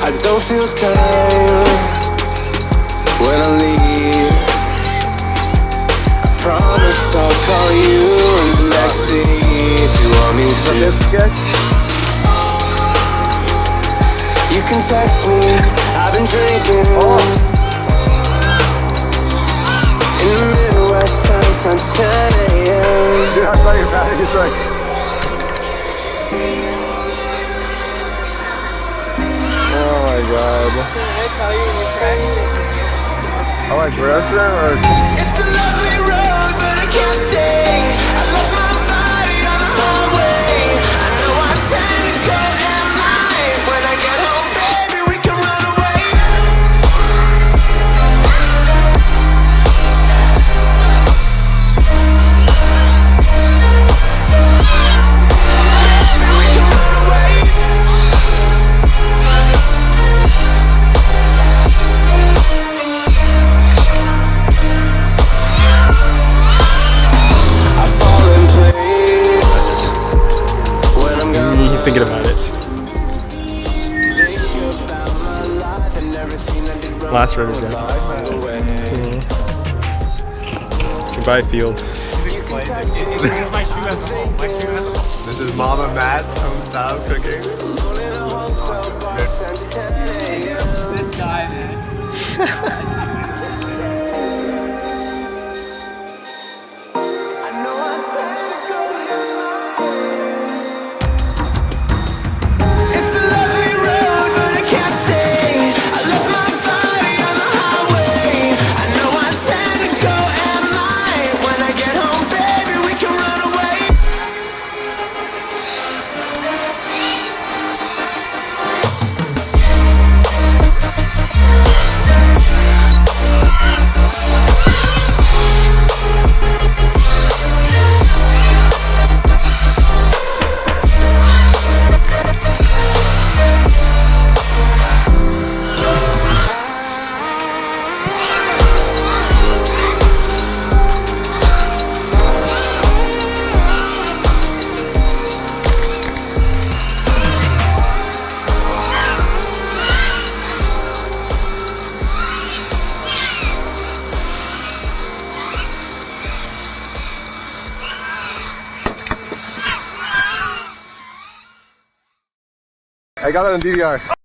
I don't feel time when I leave. I promise I'll call you in the next city if you want me to. You can text me, I've been drinking in the Midwest since on 10 a.m. Dude, I saw your battery's like... Oh my god. I like wrestling or... It's a lovely road, but I can't stay. I left my body on the highway. I know I tend to go at night. When I get home, baby, we can run away. Baby, we can run away. He's thinking about it. Last RotorJackets. Goodbye, field. This is Mama Matt's home style cooking. This guy, man. I got it on DVR.